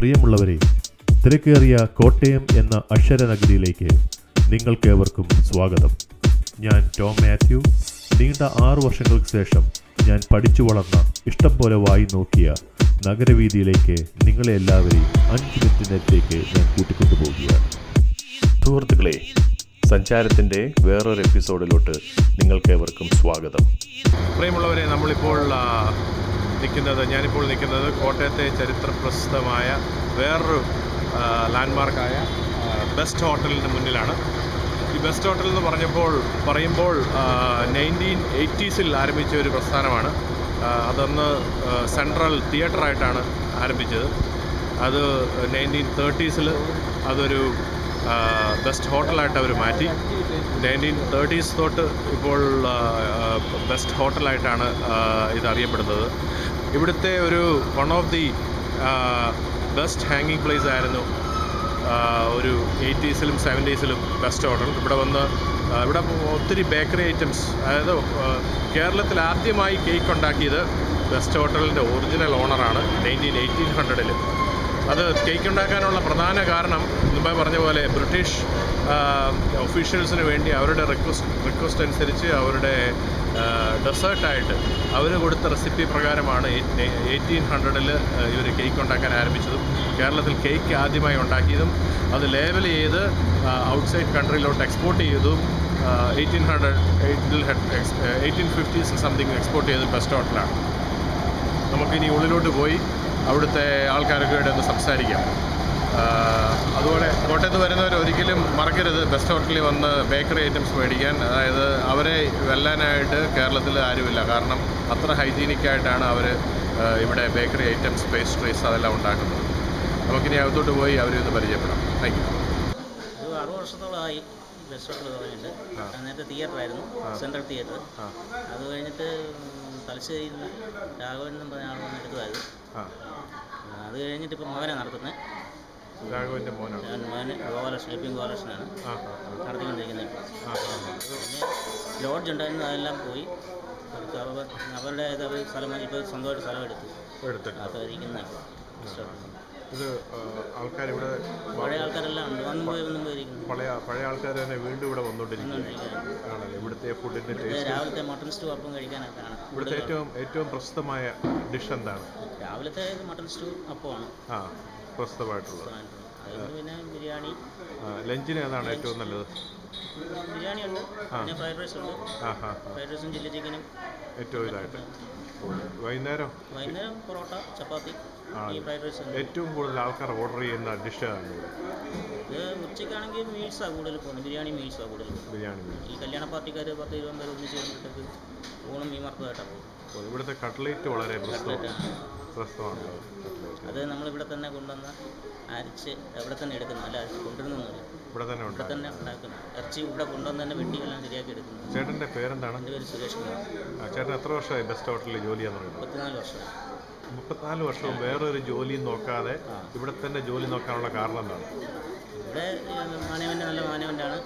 പ്രിയമുള്ളവരെ, തിരക്കേറിയ കോട്ടയം എന്ന അക്ഷരനഗരിയിലേക്ക് നിങ്ങൾക്കേവർക്കും സ്വാഗതം. ഞാൻ ടോം മാത്യു. നീണ്ട 6 വർഷങ്ങൾക്ക് ശേഷം ഞാൻ പഠിച്ചു വളർന്ന ഇഷ്ടം പോലെ വായി നോക്കിയ നഗരവീതിയിലേക്ക് നിങ്ങളെ എല്ലാവരെയും 5 മിനിറ്റിനകത്തേക്ക് ഞാൻ കൂട്ടിക്കൊണ്ടുപോവുകയാണ്. സുഹൃത്തുക്കളെ, സഞ്ചാരത്തിൻ്റെ വേറൊരു എപ്പിസോഡിലോട്ട് നിങ്ങൾക്കേവർക്കും സ്വാഗതം. പ്രിയമുള്ളവരെ, ഞാനിപ്പോൾ നിൽക്കുന്നത് കോട്ടയത്തെ ചരിത്രപ്രസിദ്ധമായ വേറൊരു ലാൻഡ്മാർക്കായ ബെസ്റ്റ് ഹോട്ടലിന് മുന്നിലാണ്. ഈ ബെസ്റ്റ് ഹോട്ടൽ എന്ന് പറയുമ്പോൾ 1980s ആരംഭിച്ച ഒരു പ്രസ്ഥാനമാണ്. അതന്ന് സെൻട്രൽ തിയേറ്ററായിട്ടാണ് ആരംഭിച്ചത്. അത് 1930s അതൊരു ബെസ്റ്റ് ഹോട്ടലായിട്ട് അവർ മാറ്റി. 1930s തൊട്ട് ഇപ്പോൾ ബെസ്റ്റ് ഹോട്ടലായിട്ടാണ് ഇതറിയപ്പെടുന്നത്. ഇവിടുത്തെ വൺ ഓഫ് ദി ബെസ്റ്റ് ഹാങ്ങിങ് പ്ലേസ് ആയിരുന്നു ഒരു 80s 70s ബെസ്റ്റ് ഹോട്ടൽ. ഇവിടെ ഒത്തിരി ബേക്കറി ഐറ്റംസ്, അതായത് കേരളത്തിൽ ആദ്യമായി കേക്ക് ഉണ്ടാക്കിയത് ബെസ്റ്റ് ഹോട്ടലിൻ്റെ ഒറിജിനൽ ഓണറാണ് 1800. അത് കേക്ക് ഉണ്ടാക്കാനുള്ള പ്രധാന കാരണം മുമ്പേ പറഞ്ഞ പോലെ ബ്രിട്ടീഷ് ഒഫീഷ്യൽസിന് വേണ്ടി അവരുടെ റിക്വസ്റ്റ് അനുസരിച്ച് അവരുടെ ഡെസേർട്ടായിട്ട് അവർ കൊടുത്ത റെസിപ്പി പ്രകാരമാണ് 1800 ഇവർ കേക്ക് ഉണ്ടാക്കാൻ ആരംഭിച്ചതും കേരളത്തിൽ കേക്ക് ആദ്യമായി ഉണ്ടാക്കിയതും അത് ലേബൽ ചെയ്ത് ഔട്ട്സൈഡ് കൺട്രിയിലോട്ട് എക്സ്പോർട്ട് ചെയ്തതും 1850s സംതിങ് എക്സ്പോർട്ട് ചെയ്തത് ബെസ്റ്റ് ഹോട്ടലാണ്. നമുക്കിനി ഉള്ളിലോട്ട് പോയി അവിടുത്തെ ആൾക്കാരൊക്കെ ഒന്ന് സംസാരിക്കാം. അതുപോലെ കോട്ടയത്ത് വരുന്നവർ ഒരിക്കലും മറക്കരുത് ബെസ്റ്റ് ഹോട്ടലിൽ വന്ന് ബേക്കറി ഐറ്റംസ് മേടിക്കാൻ. അതായത് അവരെ വെല്ലാനായിട്ട് കേരളത്തിൽ ആരുമില്ല. കാരണം അത്ര ഹൈജീനിക്കായിട്ടാണ് അവർ ഇവിടെ ബേക്കറി ഐറ്റംസ്, പേസ്ട്രീസ് അതെല്ലാം ഉണ്ടാക്കുന്നത്. നമുക്കിനി അകത്തോട്ട് പോയി അവരെ ഒന്ന് പരിചയപ്പെടാം. Thank you. 60 വർഷത്തോളമായി ബെസ്റ്റ് ഹോട്ടൽ തുടങ്ങിയിട്ട്. നേരത്തെ തിയേറ്ററായിരുന്നു, സെൻട്രൽ തിയേറ്റർ. അത് കഴിഞ്ഞിട്ട് തലശ്ശേരിയിൽ നിന്ന് രാഘവൻ എന്ന് പറഞ്ഞ ആൾ വന്ന് എടുത്തതായിരുന്നു. അത് കഴിഞ്ഞിട്ട് ഇപ്പോൾ മകനെ നടത്തുന്നത്. രാഘവൻ്റെ മോന് ഗോപാലകൃഷ്ണനാണ് നടത്തിക്കൊണ്ടിരിക്കുന്നത്. പിന്നെ ലോഡ്ജ് ഉണ്ടായിരുന്നു, അതെല്ലാം പോയി. അവരുടെ സ്ഥലം ഇപ്പോൾ സ്വന്തമായിട്ട് സ്ഥലം എടുത്തു അപ്പോൾ ഇരിക്കുന്നത്. ഇത് ആൾക്കാരിവിടെ പഴയ ആൾക്കാരെല്ലാം ഉണ്ട്, വന്നും പോയിരിക്കുന്നു. പഴയ ആൾക്കാർ തന്നെ വീണ്ടും ഇവിടെ വന്നുകൊണ്ടിരിക്കുകയാണല്ലോ. ഇവിടുത്തെ ഫുഡിൻ്റെ ടേസ്റ്റ്, രാവിലത്തെ മട്ടൺ സ്റ്റൂ അപ്പം കഴിക്കാനൊക്കെയാണ് ഇവിടുത്തെ ഏറ്റവും പ്രസിദ്ധമായ ഡിഷ് എന്താണ്? രാവിലത്തെ മട്ടൺ സ്റ്റൂ അപ്പമാണ് പ്രസിദ്ധമായിട്ടുള്ളത്. അതുകൊണ്ട് പിന്നെ ബിരിയാണി. ലഞ്ചിന് ഏതാണ് ഏറ്റവും നല്ലത്? ബിരിയാണി ഉണ്ട്, പിന്നെ ഫ്രൈഡ് റൈസ് ഉണ്ട്. ഫ്രൈഡ് റൈസും ചില്ലി ചിക്കനും ഏറ്റവും ഇതായിട്ട്. വൈകുന്നേരം പൊറോട്ട, ചപ്പാത്തി, ഈ ഫ്രൈഡ് റൈസ്. ഏറ്റവും കൂടുതൽ ആൾക്കാർ ഓർഡർ ചെയ്യുന്ന ഡിഷാണ് ഇത്. ഉച്ചയ്ക്കാണെങ്കിൽ മീൽസാണ് കൂടുതൽ പോകുന്നത്, ബിരിയാണി മീൽസാണ് കൂടുതൽ. ഈ കല്യാണ പാർട്ടിക്കാർ 10-20 പേർ ഒന്നിച്ച് വരുമ്പോഴത്തേക്ക് ഊണും മീൻ വറുത്തതായിട്ടാണ് പോകും. ഇവിടുത്തെ കട്ട്ലേറ്റ് വളരെ പ്രസിദ്ധമാണ്. അത് നമ്മളിവിടെ തന്നെ കൊണ്ടുവന്ന് അരച്ച് ഇവിടെ തന്നെ എടുക്കുന്നത്, അല്ല കൊണ്ടുവരുന്നൊന്നുമില്ല, ഇവിടെ തന്നെ ഉണ്ടാക്കുന്നത്. ഇറച്ചി ഇവിടെ കൊണ്ടുവന്ന് തന്നെ വെട്ടി എല്ലാം ശരിയാക്കി എടുക്കുന്നത്. ചേട്ടൻ്റെ പേരെന്താണ്? എൻ്റെ പേര് സുരേഷ് കുമാർ. ചേട്ടൻ എത്ര വർഷമായി ബെസ്റ്റ് ഹോട്ടലിൽ ജോലി ചെയ്യാൻ തുടങ്ങി? 34 വർഷം. 34 വർഷവും വേറൊരു ജോലിയും നോക്കാതെ ഇവിടെ തന്നെ ജോലി നോക്കാനുള്ള കാരണം എന്താണ്? ഇവിടെ മാനേജ്മെൻറ്റ് നല്ല മാനേജ്മെൻറ്റാണ്,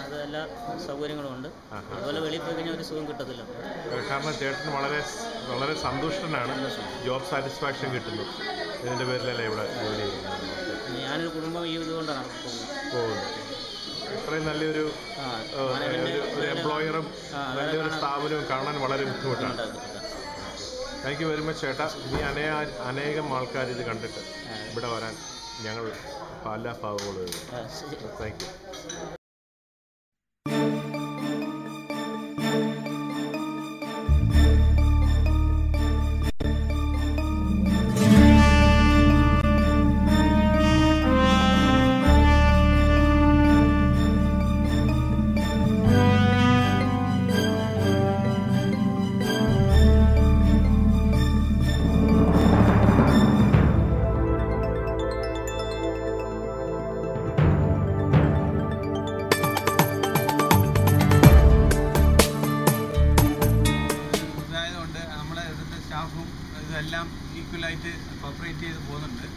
അത് എല്ലാ സൗകര്യങ്ങളും ഉണ്ട്. അതുപോലെ വെളിയിൽ പോയി കഴിഞ്ഞാൽ ഒരു സുഖം കിട്ടത്തില്ല. കാരണം ചേട്ടൻ വളരെ സന്തുഷ്ടനാണ്, ജോബ് സാറ്റിസ്ഫാക്ഷൻ കിട്ടുന്നു. ഇതിൻ്റെ പേരിലല്ലേ ഇവിടെ ജോലി ചെയ്യുന്നത്? ഞാനൊരു കുടുംബം ഈ ഇതുകൊണ്ടാണ് പോകുന്നത്. ഇത്രയും നല്ലൊരു എംപ്ലോയറും നല്ലൊരു സ്ഥാപനവും കാണാൻ വളരെ ബുദ്ധിമുട്ടാണ്. താങ്ക് യു വെരി മച്ച് ചേട്ടാ. ഇനി അനേകം ആൾക്കാർ ഇത് കണ്ടിട്ട് ഇവിടെ വരാൻ ഞങ്ങൾ പല ഭാഗങ്ങളും. Thank you. ഇതെല്ലാം ഈക്വലായിട്ട് കോപ്പറേറ്റ് ചെയ്ത് പോകുന്നുണ്ട്.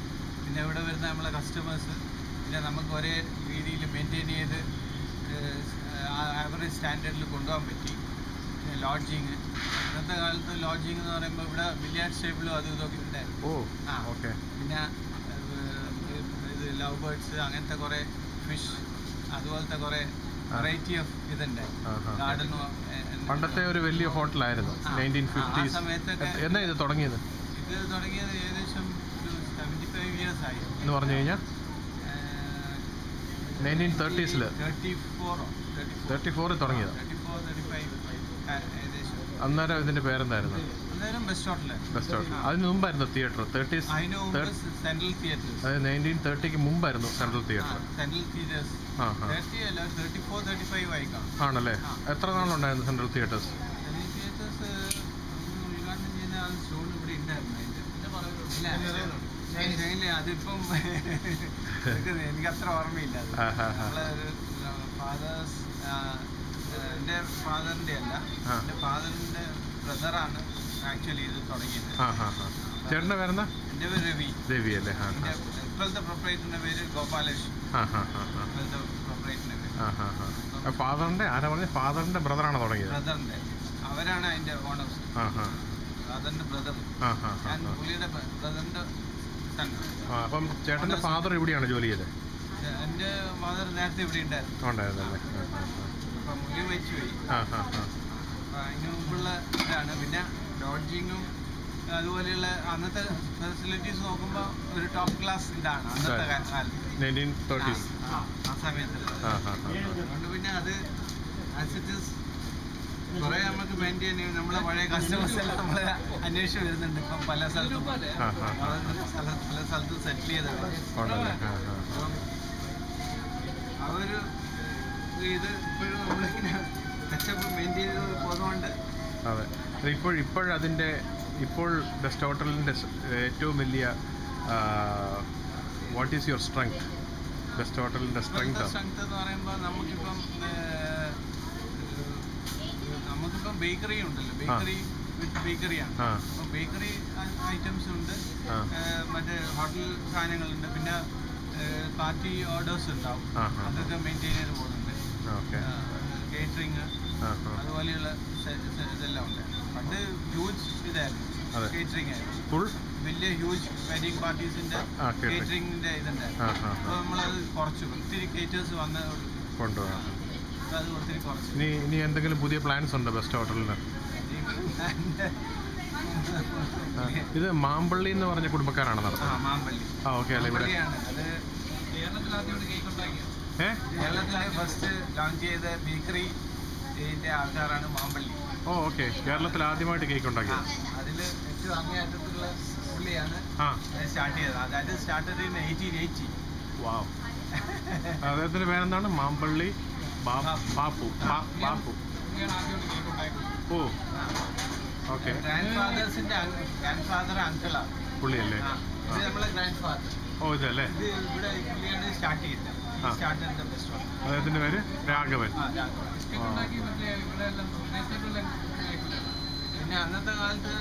പിന്നെ ഇവിടെ വരുന്ന നമ്മളെ കസ്റ്റമേഴ്സ് പിന്നെ നമുക്ക് ഒരേ രീതിയിൽ മെയിൻറ്റെയിൻ ചെയ്ത് ആവറേജ് സ്റ്റാൻഡേർഡിൽ കൊണ്ടുപോകാൻ പറ്റി. പിന്നെ ലോഡ്ജിങ്, ഇന്നത്തെ കാലത്ത് ലോഡ്ജിങ് എന്ന് പറയുമ്പോൾ ഇവിടെ ബില്ലിയാർഡ്സ് ടേബിളും അതും ഇതൊക്കെ ഉണ്ടായിരുന്നു. പിന്നെ ലവ് ബേർഡ്സ്, അങ്ങനത്തെ കുറേ ഫിഷ്, അതുപോലത്തെ കുറേ വെറൈറ്റി ഓഫ് ഇതുണ്ട്. ഗാർഡനും പണ്ടത്തെ ഒരു വലിയ ഹോട്ടലായിരുന്നു 1950s. എന്നാ ഇത് തുടങ്ങിയത്? ഇത് തുടങ്ങിയത് ഏകദേശം ഒരു 75 years ആയി എന്ന് പറഞ്ഞു കഴിഞ്ഞാൽ 1930s 34 തുടങ്ങിയത്. 34-35 ഏകദേശം. അന്നേരം ഇതിന്റെ പേരെന്തായിരുന്നു? അന്നേരം ബെസ്റ്റ് ഹോട്ടൽ. അതിന് മുമ്പായിരുന്നു തിയേറ്റർ. 30s central theatre. അതായത് 1930 മുമ്പായിരുന്നു സെൻട്രൽ തിയേറ്റർ. Central theatres 34-35 ആയിക്കാം. ആണല്ലേ? എത്ര നാളുണ്ടായിരുന്നു സെൻട്രൽ തിയേറ്റേഴ്സ്? സെൻട്രൽ തിയേറ്റേഴ്സ് ഉദ്ഘാടനം ചെയ്യുന്ന ആ ഷോൺ ഇവിടെ ഉണ്ടായിരുന്നു. അതിപ്പം എനിക്ക് അത്ര ഓർമ്മയില്ല. നമ്മളെ ഒരു ഫാദേഴ്സ്, എൻ്റെ ഫാദറിൻ്റെ അല്ല, എൻ്റെ ഫാദറിൻ്റെ ബ്രദറാണ് ആക്ച്വലി ഇത് തുടങ്ങിയത്. ചേട്ടൻ്റെ പേരെന്താ? എൻ്റെ പേര് രവി അല്ലേ? ഇപ്പോഴത്തെ പ്രൊപ്പറേറ്ററിൻ്റെ പേര് ഗോപാലേഷ്. ഇപ്പോഴത്തെ പ്രൊപ്പറേറ്ററിൻ്റെ പേര് ഫാദറിൻ്റെ ആരാ പറഞ്ഞ? ഫാദറിൻ്റെ ബ്രദറാണ് തുടങ്ങിയത്. ബ്രദറിൻ്റെ അവരാണ് അതിൻ്റെ ഓണേഴ്സ്. ഫാദറിൻ്റെ ബ്രദർ, ഞാൻ പുള്ളിയുടെ ബ്രദറിൻ്റെ സൺ. അപ്പം ചേട്ടൻ്റെ ഫാദർ ഇവിടെയാണ് ജോലി ചെയ്തത്? എൻ്റെ ഫാദർ നേരത്തെ ഇവിടെ ഉണ്ടായിരുന്നല്ലേ? അപ്പം പുള്ളി വെച്ച് പോയി. അതിന് മുമ്പുള്ള ഇതാണ്. പിന്നെ ലോഡ്ജിങ്ങും അതുപോലെയുള്ള അന്നത്തെ ഫെസിലിറ്റീസ് നോക്കുമ്പോൾ ഒരു ടോപ്പ് ക്ലാസ് ഇതാണ് അന്നത്തെ കാലത്ത് 1930s ആ സമയത്ത്. അതുകൊണ്ട് പിന്നെ അത് ആസിറ്റീസ് കുറേ നമുക്ക് മെയിൻറ്റെയിൻ ചെയ്യും. നമ്മളെ പഴയ കസ്റ്റമേഴ്സ് എല്ലാം നമ്മളെ അന്വേഷിച്ച് വരുന്നുണ്ട് ഇപ്പം പല സ്ഥലത്തും. പല സ്ഥലത്തും സെറ്റിൽ ചെയ്തത്. അപ്പം അവർ ഇത് ഇപ്പോഴും നമ്മളിങ്ങനെ ടച്ചപ്പ് മെയിൻറ്റെയിൻ ചെയ്ത് പോകുന്നതുകൊണ്ട്. അതെ. ഇപ്പോൾ ബെസ്റ്റ് ഹോട്ടലിൻ്റെ ഏറ്റവും വലിയ what is your strength? Best ഹോട്ടലിൻ്റെ സ്ട്രെങ്ത് എന്ന് പറയുമ്പോൾ നമുക്കിപ്പം ബേക്കറി ഉണ്ടല്ലോ. ബേക്കറിയാണ്. അപ്പം ബേക്കറി ഐറ്റംസ് ഉണ്ട്, മറ്റേ ഹോട്ടൽ സാധനങ്ങളുണ്ട്, പിന്നെ പാർട്ടി ഓർഡേഴ്സ് ഉണ്ടാവും. അതൊക്കെ മെയിൻറ്റെയിൻ ചെയ്ത് പോകുന്നുണ്ട്. കേറ്ററിങ് അതുപോലെയുള്ള ഇതെല്ലാം ഉണ്ട്. പണ്ട് ഹ്യൂജ് ഇതായിരുന്നു, കേറ്ററിംഗ് ആയിരുന്നു. വലിയ ഹ്യൂജ് വെഡിങ് പാർട്ടീസിൻ്റെ കേറ്ററിങ്ങിൻ്റെ ഇതുണ്ടായിരുന്നു. അപ്പോൾ നമ്മളത് കുറച്ചു. ഒത്തിരി കേറ്റേഴ്സ് വന്ന് കൊണ്ടുപോകാം. അത് ഒത്തിരി കുറച്ചു. ഇനി എന്തെങ്കിലും പുതിയ പ്ലാൻസ് ഉണ്ടോ ബെസ്റ്റ് ഹോട്ടലിന്? ഇത് മാമ്പള്ളി എന്ന് പറഞ്ഞ കുടുംബക്കാരാണ് നടത്തുന്നത്. മാമ്പള്ളി. ഓക്കെ അല്ലേ? ഇവിടെ അത് കേരളത്തിൽ ആദ്യമായിട്ട് കേക്ക് ഉണ്ടാക്കിയത്. കേരളത്തിലെ ഫസ്റ്റ് ലോഞ്ച് ചെയ്ത ബേക്കറി ആൾക്കാരാണ് മാമ്പള്ളി. ഓക്കെ. കേരളത്തിൽ ആദ്യമായിട്ട് കേക്ക് ഉണ്ടാക്കിയത്. അതിൽ ഏറ്റവും അങ്ങേയറ്റത്തുള്ള പുള്ളിയാണ് സ്റ്റാർട്ട് ചെയ്തത്. അതായത് സ്റ്റാർട്ടഡ് ഇൻ 1880. വാവ്. അദ്ദേഹത്തിൻ്റെ പേരെന്താണ്? Mampally Bappu. Oh okay. Grandfather അങ്കിളാണ് പുള്ളിയല്ലേ? ഇത് നമ്മളെ ഗ്രാൻഡ് ഫാദർ. ഓ ഇതല്ലേ? ഇത് ഇവിടെ പുള്ളിയാണ് സ്റ്റാർട്ട് ചെയ്തത്. അദ്ദേഹത്തിൻ്റെ പേര് രാഘവൻ. പിന്നെ അന്നത്തെ കാലത്ത്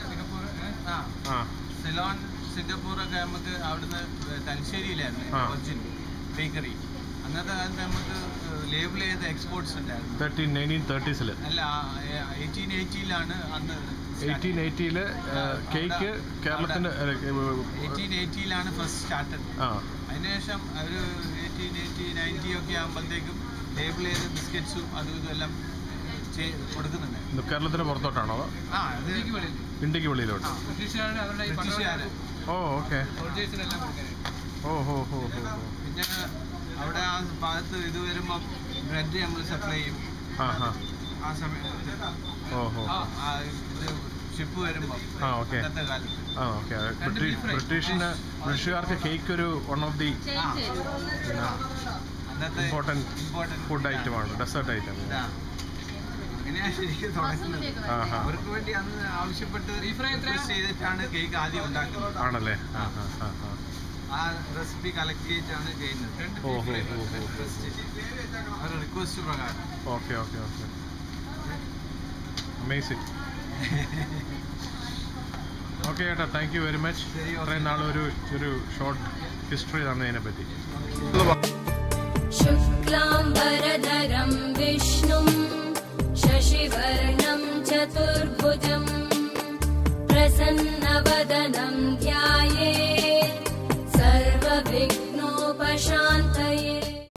സിലോൺ സിംഗപ്പൂറൊക്കെ നമുക്ക് അവിടുന്ന് തലശ്ശേരിയിലായിരുന്നു ഒറിജിൻ ബേക്കറി. അന്നത്തെ കാലത്ത് നമുക്ക് ലേബിൾ ചെയ്ത എക്സ്പോർട്ട്സ് ഉണ്ടായിരുന്നു. 1930s അല്ല, 1880 അന്ന്. 1880 കേക്ക് കേരളത്തിന് 1880 ഫസ്റ്റ് സ്റ്റാർട്ടഡ്. അതിനുശേഷം ഒരു 1880-90 ഒക്കെ ആകുമ്പോഴത്തേക്കും ലേബിൾ ചെയ്ത ബിസ്ക്കറ്റ്സും അതും ഇതെല്ലാം കൊടുക്കുന്നുണ്ട്. കേരളത്തിന് പുറത്തോട്ടാണോ? ഇന്ത്യക്ക് വെളിയിലോട്ട്. ബ്രിട്ടീഷുകാർ. ഓ ഓക്കെ. പിന്നെ അവിടെ ആ ഭാഗത്ത് ഇത് വരുമ്പോൾ ബ്രെഡ് നമ്മൾ സപ്ലൈ ചെയ്യും. ആ സമയത്ത് ഷിപ്പ് വരുമ്പോൾ അന്നത്തെ കാലത്ത് ബ്രിട്ടീഷുകാർക്ക് കേക്ക് ഒരു one of the important food ഐറ്റമാണ്, ഡെസേർട്ട് ഐറ്റം. അങ്ങനെയാണ് ശരിക്കും തുടങ്ങുന്നത്. അവർക്ക് വേണ്ടി അന്ന് ആവശ്യപ്പെട്ട് റിക്വസ്റ്റ് ചെയ്തിട്ടാണ് കേക്ക് ആദ്യം ഉണ്ടാക്കുന്നത്. ആണല്ലേ? ആ റെസിപ്പി കളക്ട് ചെയ്തിട്ടാണ് ചെയ്യുന്നത്. റിക്വസ്റ്റ് പ്രകാരം. ഓക്കെ. അമേസിങ്. ഓക്കെ ചേട്ടാ, താങ്ക് യു വെരി മച്ച്. ഇത്രയും നാളൊരു ഷോർട്ട് ഹിസ്റ്ററി തന്നതിനെ പറ്റി. शुक्लाम्बरधरं विष्णुं शशिवर्णं चतुर्भुजं प्रसन्नवदनं ध्यायेत् सर्वविघ्नोपशान्तये. वशाम्यहम्